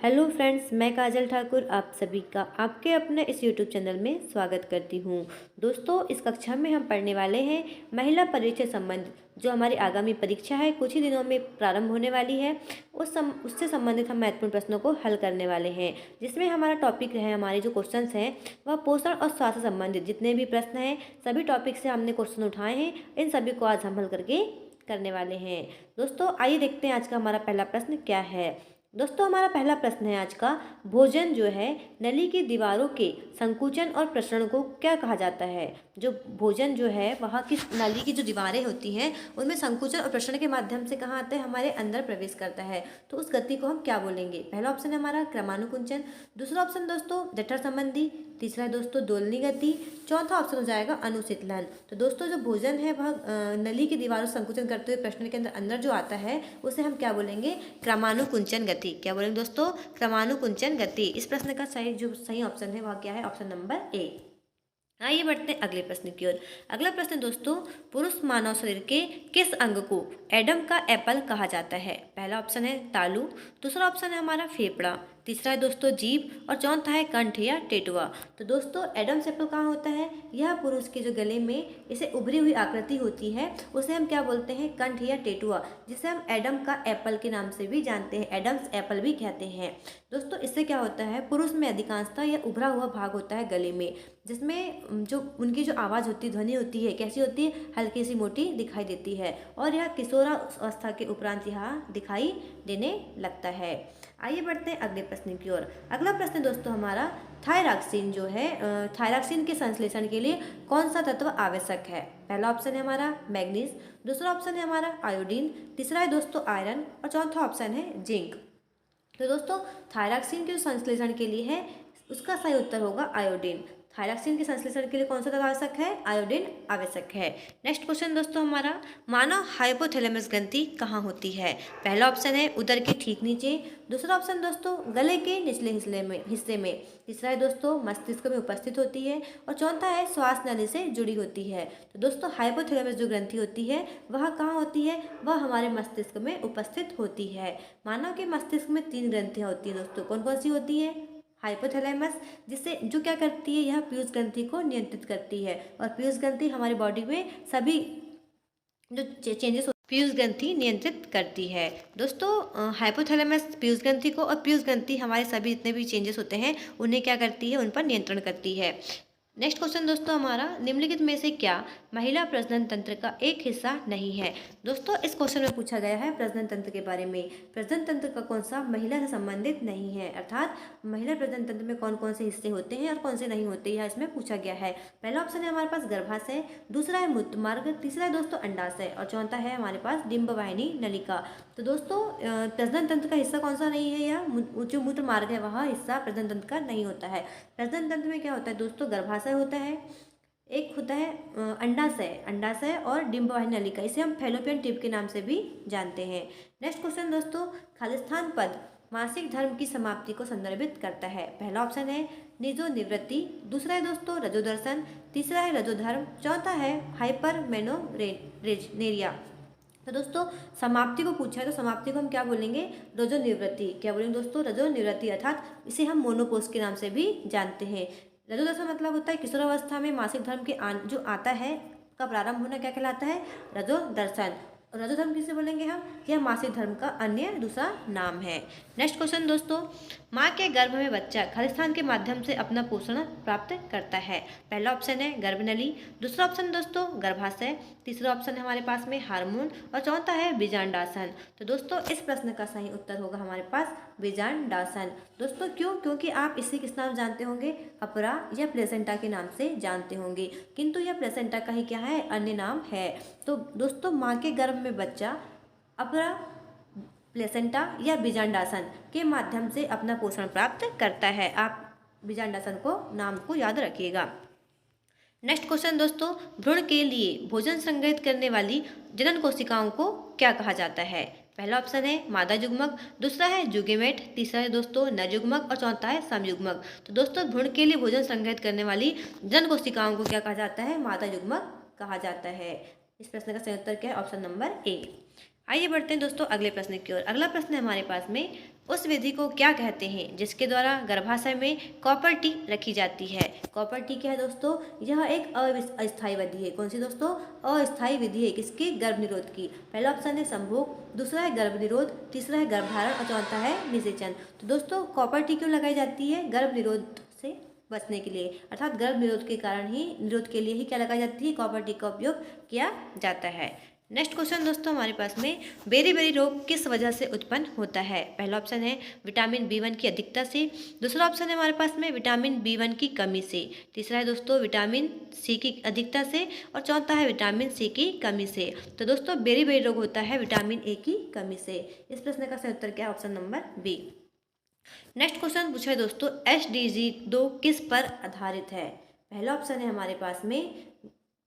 Hello friends, मैं काजल ठाकुर आप सभी का आपके अपने इस यूट्यूब चैनल में स्वागत करती हूँ। दोस्तों, इस कक्षा में हम पढ़ने वाले हैं महिला परिचय संबंध जो हमारी आगामी परीक्षा है कुछ ही दिनों में प्रारंभ होने वाली है। उससे संबंधित हम महत्वपूर्ण प्रश्नों को हल करने वाले हैं, जिसमें हमारा टॉपिक है, हमारे जो क्वेश्चंस हैं वह पोषण और स्वास्थ्य संबंधित जितने भी प्रश्न हैं सभी टॉपिक से हमने क्वेश्चन उठाए हैं। इन सभी को आज हम हल करके करने वाले हैं। दोस्तों, आइए देखते हैं आज का हमारा पहला प्रश्न क्या है। दोस्तों, हमारा पहला प्रश्न है आज का, भोजन जो है नली की दीवारों के संकुचन और प्रसरण को क्या कहा जाता है। जो भोजन जो है वहाँ की नली की जो दीवारें होती हैं उनमें संकुचन और प्रसरण के माध्यम से कहाँ आता है, हमारे अंदर प्रवेश करता है। तो उस गति को हम क्या बोलेंगे। पहला ऑप्शन है हमारा क्रमानुकुंचन, दूसरा ऑप्शन दोस्तों जठर संबंधी, तीसरा है दोस्तों दोलनी गति, चौथा ऑप्शन हो जाएगा अनुशीतलन। तो दोस्तों, जो भोजन है वह नली की दीवारों संकुचन करते हुए प्रश्न के अंदर जो आता है उसे हम क्या बोलेंगे, क्रमानुकुंचन गति। क्या बोलेंगे दोस्तों, क्रमानुकुंचन गति। इस प्रश्न का सही ऑप्शन है वह क्या है, ऑप्शन नंबर ए। आइए बढ़ते हैं अगले प्रश्न की ओर। अगला प्रश्न दोस्तों, पुरुष मानव शरीर के किस अंग को एडम का एप्पल कहा जाता है। पहला ऑप्शन है तालु, दूसरा ऑप्शन है हमारा फेफड़ा, तीसरा है दोस्तों जीभ और चौथा है कंठ या टेटुआ। तो दोस्तों, एडम्स एप्पल कहाँ होता है, यह पुरुष के जो गले में इसे उभरी हुई आकृति होती है उसे हम क्या बोलते हैं, कंठ या टेटुआ, जिसे हम एडम का एप्पल के नाम से भी जानते हैं, एडम्स एप्पल भी कहते हैं। दोस्तों, इससे क्या होता है, पुरुष में अधिकांशतः यह उभरा हुआ भाग होता है गले में, जिसमें जो उनकी जो आवाज़ होती है, ध्वनि होती है, कैसी होती है, हल्की सी मोटी दिखाई देती है और यह किशोरावस्था के उपरांत यहाँ दिखाई देने लगता है। आइए बढ़ते हैं अगले प्रश्न की ओर। अगला प्रश्न दोस्तों हमारा, थायरॉक्सिन जो है, थायरॉक्सिन के संश्लेषण के लिए कौन सा तत्व आवश्यक है। पहला ऑप्शन है हमारा मैग्नीज, दूसरा ऑप्शन है हमारा आयोडीन, तीसरा है दोस्तों आयरन और चौथा ऑप्शन है जिंक। तो दोस्तों, थायरॉक्सिन के संश्लेषण के लिए है उसका सही उत्तर होगा आयोडीन। थायरॉक्सिन के संश्लेषण के लिए कौन सा तत्व आवश्यक है, आयोडीन आवश्यक है। नेक्स्ट क्वेश्चन दोस्तों हमारा, मानव हाइपोथैलेमस ग्रंथि कहाँ होती है। पहला ऑप्शन है उदर के ठीक नीचे, दूसरा ऑप्शन दोस्तों गले के निचले हिस्से में, तीसरा है दोस्तों मस्तिष्क में उपस्थित होती है और चौथा है श्वास नली से जुड़ी होती है। तो दोस्तों, हाइपोथैलेमस जो ग्रंथि होती है वह कहाँ होती है, वह हमारे मस्तिष्क में उपस्थित होती है। मानव के मस्तिष्क में 3 ग्रंथियाँ होती हैं दोस्तों, कौन कौन सी होती है, हाइपोथैलेमस जिससे जो क्या करती है, यह पीयूष ग्रंथि को नियंत्रित करती है और पीयूष ग्रंथि हमारी बॉडी में सभी जो चेंजेस पीयूष ग्रंथि नियंत्रित करती है। दोस्तों, हाइपोथैलेमस पीयूष ग्रंथि को और पीयूष ग्रंथि हमारे सभी जितने भी चेंजेस होते हैं उन्हें क्या करती है, उन पर नियंत्रण करती है। नेक्स्ट क्वेश्चन दोस्तों हमारा, निम्नलिखित में से क्या महिला प्रजनन तंत्र का एक हिस्सा नहीं है। दोस्तों, इस क्वेश्चन में पूछा गया है प्रजनन तंत्र के बारे में, प्रजनन तंत्र का कौन सा महिला से संबंधित नहीं है, अर्थात महिला प्रजनन तंत्र में कौन कौन से हिस्से होते हैं और कौन से नहीं होते, यह इसमें पूछा गया है। पहला ऑप्शन है हमारे पास गर्भाशय, दूसरा है मूत्र मार्ग, तीसरा है दोस्तों अंडाशय और चौथा है हमारे पास डिंबवाहिनी नलिका। तो दोस्तों, प्रजनन तंत्र का हिस्सा कौन सा नहीं है, या जो मूत्र मार्ग है वह हिस्सा प्रजनन तंत्र का नहीं होता है। प्रजनन तंत्र में क्या होता है दोस्तों, गर्भाशय होता है, एक होता है अंडाशय और डिंबवाहिनी नलिका, इसे हम फैलोपियन ट्यूब के नाम से भी जानते हैं। नेक्स्ट क्वेश्चन दोस्तों, खालिस्तान पद मासिक धर्म की समाप्ति को संदर्भित करता है। पहला ऑप्शन है निजो निवृत्ति, दूसरा है दोस्तों रजोदर्शन, तीसरा है रजोधर्म, चौथा है हाइपरमेनोरेजिया। तो दोस्तों, समाप्ति को पूछा है तो समाप्ति को हम क्या बोलेंगे, रजो निवृत्ति। क्या बोलेंगे दोस्तों, रजो निवृत्ति, अर्थात इसे हम मोनोपोज के नाम से भी जानते हैं। रजोदशा मतलब होता है किशोरावस्था में मासिक धर्म के जो आता है का प्रारंभ होना क्या कहलाता है, रजोदर्शन। रजोधर्म किसे बोलेंगे हम, यह मासिक धर्म का अन्य दूसरा नाम है। नेक्स्ट क्वेश्चन दोस्तों, माँ के गर्भ में बच्चा खालिस्तान के माध्यम से अपना पोषण प्राप्त करता है। पहला ऑप्शन है गर्भनली, दूसरा ऑप्शन दोस्तों गर्भाशय, तीसरा ऑप्शन है हमारे पास में हार्मोन और चौथा है बीजांडासन। तो दोस्तों, इस प्रश्न का सही उत्तर होगा हमारे पास बीजांडासन। दोस्तों, क्यों, क्योंकि आप इसे किस नाम जानते होंगे, अपरा या प्लेसेंटा के नाम से जानते होंगे, किंतु यह प्लेसेंटा का ही क्या है, अन्य नाम है। तो दोस्तों, माँ के गर्भ में बच्चा अपरा, प्लेसेंटा या बीजांडासन के माध्यम से अपना पोषण प्राप्त करता है। आप बीजांडासन को नाम को याद रखिएगा। नेक्स्ट क्वेश्चन दोस्तों, भ्रूण के लिए भोजन संग्रहित करने वाली जनन कोशिकाओं को क्या कहा जाता है। पहला ऑप्शन है मादा युग्मक, दूसरा है जुगेमेट, तीसरा है दोस्तों नर युग्मक और चौथा है समयुग्मक। तो दोस्तों, भ्रूण के लिए भोजन संग्रहित करने वाली जनन कोशिकाओं को क्या कहा जाता है, मादा युग्मक कहा जाता है। इस प्रश्न का सही उत्तर क्या है, ऑप्शन नंबर ए। आइए बढ़ते हैं दोस्तों अगले प्रश्न की ओर। अगला प्रश्न है हमारे पास में, उस विधि को क्या कहते हैं जिसके द्वारा गर्भाशय में कॉपर टी रखी जाती है? कॉपर टी क्या है दोस्तों? यह एक अस्थायी विधि है। कौन सी दोस्तों? अस्थायी विधि है। किसकी? गर्भ निरोध की। पहला ऑप्शन है संभोग, दूसरा है गर्भ निरोध, तीसरा है गर्भधारण और चौथा है निषेचन। तो दोस्तों कॉपर टी क्यों लगाई जाती है? गर्भ निरोध से बचने के लिए, अर्थात गर्भ निरोध के कारण ही, निरोध के लिए ही क्या लगाई जाती है? कॉपर टी का उपयोग किया जाता है। नेक्स्ट क्वेश्चन दोस्तों हमारे पास में, बेरी रोग किस वजह से उत्पन्न होता है? पहला ऑप्शन है विटामिन B1 की अधिकता से, दूसरा ऑप्शन है हमारे पास में विटामिन B1 की कमी से, तीसरा है दोस्तों विटामिन C की अधिकता से और चौथा है विटामिन C की कमी से। तो दोस्तों बेरी रोग होता है विटामिन A की कमी से। इस प्रश्न का सही उत्तर क्या है? Option number B. Next question पूछा है दोस्तों, SDG 2 किस पर आधारित है? पहला ऑप्शन है हमारे पास में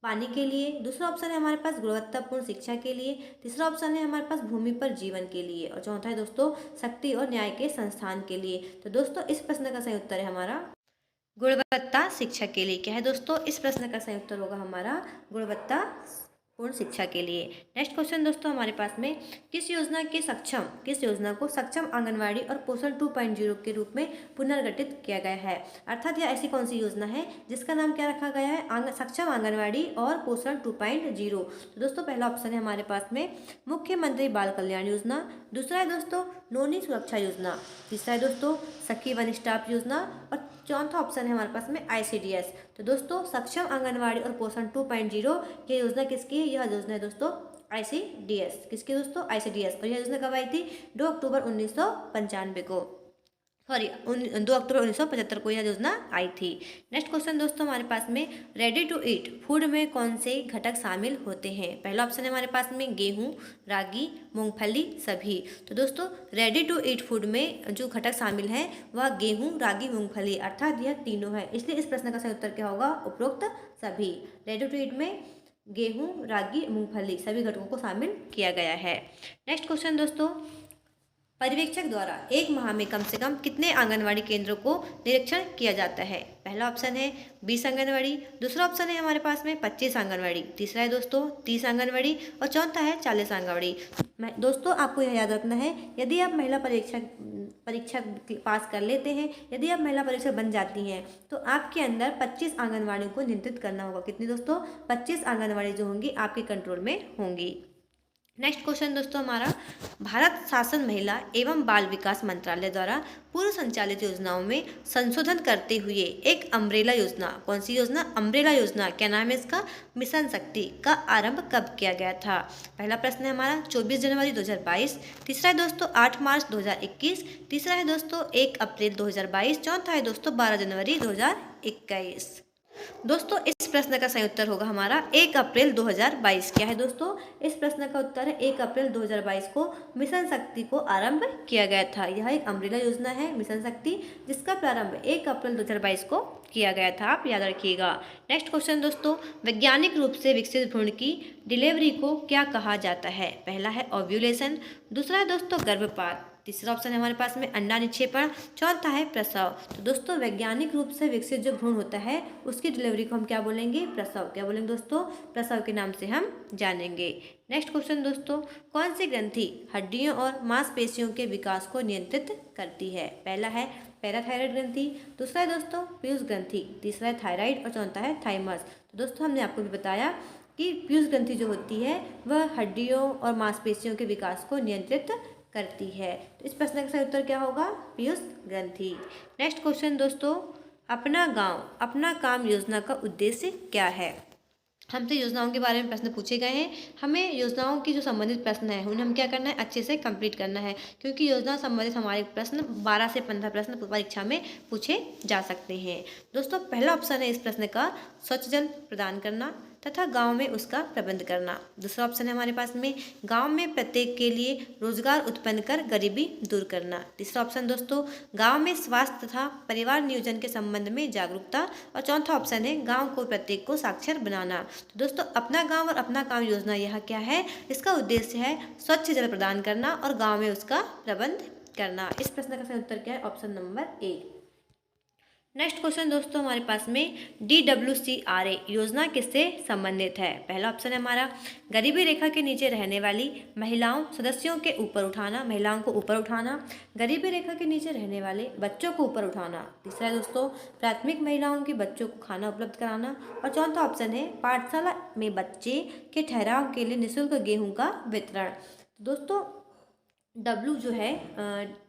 पानी के लिए, दूसरा ऑप्शन है हमारे पास गुणवत्तापूर्ण शिक्षा के लिए, तीसरा ऑप्शन है हमारे पास भूमि पर जीवन के लिए और चौथा है दोस्तों शक्ति और न्याय के संस्थान के लिए। तो दोस्तों इस प्रश्न का सही उत्तर है हमारा गुणवत्ता शिक्षा के लिए। क्या है दोस्तों? इस प्रश्न का सही उत्तर होगा हमारा गुणवत्ता पूर्ण शिक्षा के लिए। नेक्स्ट क्वेश्चन दोस्तों हमारे पास में, किस योजना को सक्षम आंगनवाड़ी और पोषण 2.0 के रूप में पुनर्गठित किया गया है? अर्थात यह ऐसी कौन सी योजना है जिसका नाम क्या रखा गया है? सक्षम आंगनवाड़ी और पोषण 2.0। तो दोस्तों पहला ऑप्शन है हमारे पास में मुख्यमंत्री बाल कल्याण योजना, दूसरा है दोस्तों नोनी सुरक्षा योजना, तीसरा है दोस्तों सखी वन स्टॉप योजना और चौथा ऑप्शन है हमारे पास में ICDS। तो दोस्तों सक्षम आंगनवाड़ी और पोषण 2.0 ये योजना किसकी है? यह योजना है दोस्तों ICDS। किसकी दोस्तों? ICDS। और यह योजना कब आई थी? 2 अक्टूबर 1995 को, सॉरी 2 अक्टूबर 1975 को यह योजना आई थी। नेक्स्ट क्वेश्चन दोस्तों हमारे पास में, रेडी टू ईट फूड में कौन से घटक शामिल होते हैं? पहला ऑप्शन है हमारे पास में गेहूं, रागी, मूंगफली, सभी। तो दोस्तों रेडी टू ईट फूड में जो घटक शामिल हैं वह गेहूं, रागी, मूंगफली, अर्थात यह तीनों है। इसलिए इस प्रश्न का सही उत्तर क्या होगा? उपरोक्त सभी। रेडी टू ईट में गेहूं, रागी, मूंगफली सभी घटकों को शामिल किया गया है। नेक्स्ट क्वेश्चन दोस्तों, पर्यवेक्षक द्वारा एक माह में कम से कम कितने आंगनवाड़ी केंद्रों को निरीक्षण किया जाता है? पहला ऑप्शन है 20 आंगनवाड़ी, दूसरा ऑप्शन है हमारे पास में 25 आंगनवाड़ी, तीसरा है दोस्तों 30 आंगनवाड़ी और चौथा है 40 आंगनवाड़ी। दोस्तों आपको यह याद रखना है, यदि आप महिला परीक्षा पास कर लेते हैं, यदि आप महिला परीक्षक बन जाती हैं तो आपके अंदर 25 आंगनवाड़ियों को नियंत्रित करना होगा। कितनी दोस्तों? 25 आंगनवाड़ी जो होंगी आपके कंट्रोल में होंगी। नेक्स्ट क्वेश्चन दोस्तों हमारा, भारत शासन महिला एवं बाल विकास मंत्रालय द्वारा पूर्व संचालित योजनाओं में संशोधन करते हुए एक अम्ब्रेला योजना, कौन सी योजना? अम्ब्रेला योजना। क्या नाम है इसका? मिशन शक्ति का आरंभ कब किया गया था? पहला प्रश्न है हमारा 24 जनवरी 2022, तीसरा है दोस्तों 8 मार्च 2021, तीसरा है दोस्तों 1 अप्रैल 2022, चौथा है दोस्तों 12 जनवरी 2021। दोस्तों इस प्रश्न का सही उत्तर होगा हमारा 1 अप्रैल 2022। क्या है दोस्तों? इस प्रश्न का उत्तर है 1 अप्रैल 2022 को मिशन शक्ति को आरंभ किया गया था। यह एक अम्ब्रेला योजना है मिशन शक्ति, जिसका प्रारंभ 1 अप्रैल 2022 को किया गया था, आप याद रखिएगा। नेक्स्ट क्वेश्चन दोस्तों, वैज्ञानिक रूप से विकसित भ्रूण की डिलीवरी को क्या कहा जाता है? पहला है ओव्यूलेशन, दूसरा है दोस्तों गर्भपात, तीसरा ऑप्शन है हमारे पास में अंडा निक्षेपण, चौथा है प्रसव। तो दोस्तों वैज्ञानिक रूप से विकसित जो भ्रूण होता है उसकी डिलीवरी को हम क्या बोलेंगे? प्रसव। क्या बोलेंगे दोस्तों? प्रसव के नाम से हम जानेंगे। नेक्स्ट क्वेश्चन दोस्तों, कौन सी ग्रंथि हड्डियों और मांसपेशियों के विकास को नियंत्रित करती है? पहला है पैराथायरॉयड ग्रंथि, दूसरा है दोस्तों पीयूष ग्रंथि, तीसरा है थायराइड और चौथा है थाइमस। तो दोस्तों हमने आपको भी बताया कि पीयूष ग्रंथि जो होती है वह हड्डियों और मांसपेशियों के विकास को नियंत्रित करती है। तो इस प्रश्न का सही उत्तर क्या होगा? पीयूष ग्रंथि। नेक्स्ट क्वेश्चन दोस्तों, अपना गांव अपना काम योजना का उद्देश्य क्या है? हमसे योजनाओं के बारे में प्रश्न पूछे गए हैं। हमें योजनाओं की जो संबंधित प्रश्न है उन्हें हम क्या करना है? अच्छे से कंप्लीट करना है, क्योंकि योजना संबंधित हमारे प्रश्न 12 से 15 प्रश्न परीक्षा में पूछे जा सकते हैं। दोस्तों पहला ऑप्शन है इस प्रश्न का स्वच्छ जल प्रदान करना तथा गांव में उसका प्रबंध करना। दूसरा ऑप्शन है हमारे पास में गांव में प्रत्येक के लिए रोजगार उत्पन्न कर गरीबी दूर करना। तीसरा ऑप्शन दोस्तों गांव में स्वास्थ्य तथा परिवार नियोजन के संबंध में जागरूकता और चौथा ऑप्शन है गांव को प्रत्येक को साक्षर बनाना। तो दोस्तों अपना गांव और अपना काम योजना यह क्या है? इसका उद्देश्य है स्वच्छ जल प्रदान करना और गाँव में उसका प्रबंध करना। इस प्रश्न का सही उत्तर क्या है? Option number A. Next question दोस्तों हमारे पास में DWCRA योजना किससे संबंधित है। पहला ऑप्शन है हमारा गरीबी रेखा के नीचे रहने वाली महिलाओं सदस्यों के ऊपर उठाना, महिलाओं को ऊपर उठाना, गरीबी रेखा के नीचे रहने वाले बच्चों को ऊपर उठाना। तीसरा है दोस्तों प्राथमिक महिलाओं के बच्चों को खाना उपलब्ध कराना। और चौथा ऑप्शन है पाठशाला में बच्चे के ठहराव के लिए निःशुल्क गेहूं का वितरण। दोस्तों डब्ल्यू जो है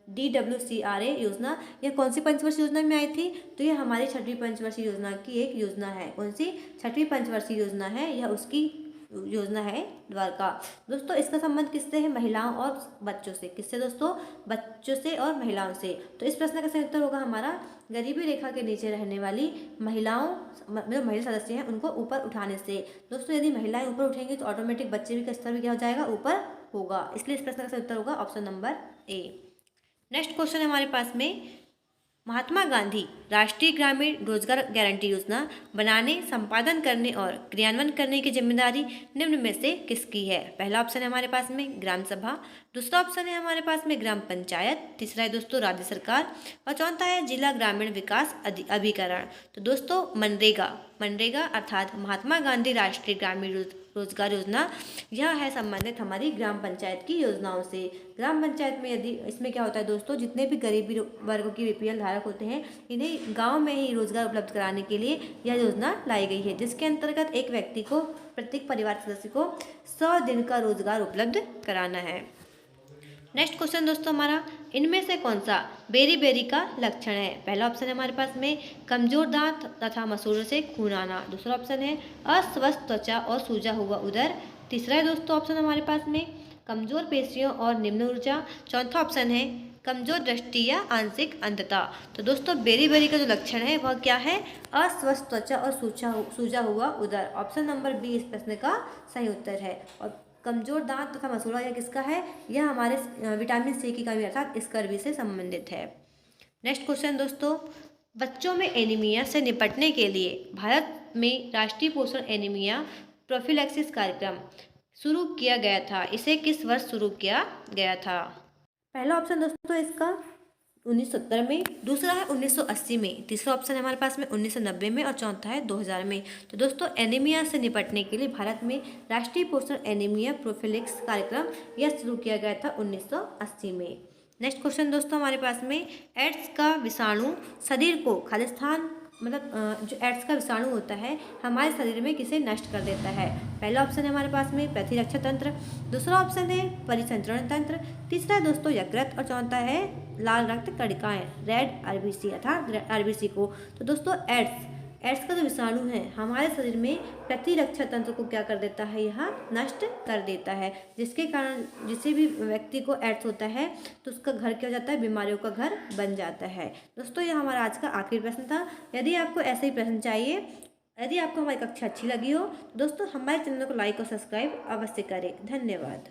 DWCRA योजना यह कौन सी पंचवर्षीय योजना में आई थी, तो यह हमारी छठवीं पंचवर्षीय योजना की एक योजना है। कौन सी छठवीं पंचवर्षीय योजना है, यह उसकी योजना है द्वारका। दोस्तों इसका संबंध किससे है, महिलाओं और बच्चों से। किससे दोस्तों, बच्चों से और महिलाओं से। तो इस प्रश्न का सही उत्तर होगा हमारा गरीबी रेखा के नीचे रहने वाली महिलाओं, मतलब महिला सदस्य हैं उनको ऊपर उठाने से। दोस्तों यदि महिलाएं ऊपर उठेंगी तो ऑटोमेटिक बच्चे भी का स्तर भी क्या हो जाएगा, ऊपर होगा। इसलिए इस प्रश्न का सही उत्तर होगा option number A. Next question है हमारे पास में महात्मा गांधी राष्ट्रीय ग्रामीण रोजगार गारंटी योजना बनाने, संपादन करने और क्रियान्वयन करने की जिम्मेदारी निम्न में से किसकी है। पहला ऑप्शन है हमारे पास में ग्राम सभा, दूसरा ऑप्शन है हमारे पास में ग्राम पंचायत, तीसरा है दोस्तों राज्य सरकार और चौथा है जिला ग्रामीण विकास अभिकरण। तो दोस्तों मनरेगा अर्थात महात्मा गांधी राष्ट्रीय ग्रामीण रोजगार योजना यह है संबंधित हमारी ग्राम पंचायत की योजनाओं से। ग्राम पंचायत में यदि इसमें क्या होता है दोस्तों, जितने भी गरीबी वर्गों की BPL धारक होते हैं इन्हें गांव में ही रोजगार उपलब्ध कराने के लिए यह योजना लाई गई है, जिसके अंतर्गत एक व्यक्ति को प्रत्येक परिवार सदस्य को 100 दिन का रोजगार उपलब्ध कराना है। नेक्स्ट क्वेश्चन दोस्तों हमारा इनमें से कौन सा बेरी का लक्षण है। पहला ऑप्शन है हमारे पास में कमजोर दांत तथा मसूड़ों से खून आना, दूसरा ऑप्शन है अस्वस्थ त्वचा और सूजा हुआ उदर, तीसरा है दोस्तों ऑप्शन हमारे पास में कमजोर पेशियों और निम्न ऊर्जा, चौथा ऑप्शन है कमजोर दृष्टि या आंशिक अंधता। तो दोस्तों बेरी का जो लक्षण है वह क्या है, अस्वस्थ त्वचा और सूजा हुआ उदर। ऑप्शन नंबर बी इस प्रश्न का सही उत्तर है। और कमजोर दांत तथा मसूड़ा यह किसका है, यह हमारे विटामिन C की कमी अर्थात स्कर्वी से संबंधित है। नेक्स्ट क्वेश्चन दोस्तों बच्चों में एनीमिया से निपटने के लिए भारत में राष्ट्रीय पोषण एनीमिया प्रोफिलैक्सिस कार्यक्रम शुरू किया गया था। इसे किस वर्ष शुरू किया गया था। पहला ऑप्शन दोस्तों इसका 1970 में, दूसरा है 1980 में, तीसरा ऑप्शन है हमारे पास में 1990 में और चौथा है 2000 में। तो दोस्तों एनीमिया से निपटने के लिए भारत में राष्ट्रीय पोषण एनीमिया प्रोफिलैक्सिस कार्यक्रम यह शुरू किया गया था 1980 में। नेक्स्ट क्वेश्चन दोस्तों हमारे पास में एड्स का विषाणु शरीर को खालिस्तान, मतलब जो एड्स का विषाणु होता है हमारे शरीर में किसे नष्ट कर देता है। पहला ऑप्शन है हमारे पास में प्रतिरक्षा तंत्र, दूसरा ऑप्शन है परिसंचरण तंत्र, तीसरा है दोस्तों यकृत और चौथा है लाल रक्त कणिकाएं रेड RBC अर्थात RBC को। तो दोस्तों एड्स का जो विषाणु है हमारे शरीर में प्रतिरक्षा तंत्र को क्या कर देता है, यह नष्ट कर देता है, जिसके कारण जिसे भी व्यक्ति को एड्स होता है तो उसका घर क्या हो जाता है, बीमारियों का घर बन जाता है। दोस्तों यह हमारा आज का आखिरी प्रश्न था। यदि आपको ऐसे ही प्रश्न चाहिए, यदि आपको हमारी कक्षा अच्छी लगी हो दोस्तों हमारे चैनल को लाइक और सब्सक्राइब अवश्य करें। धन्यवाद।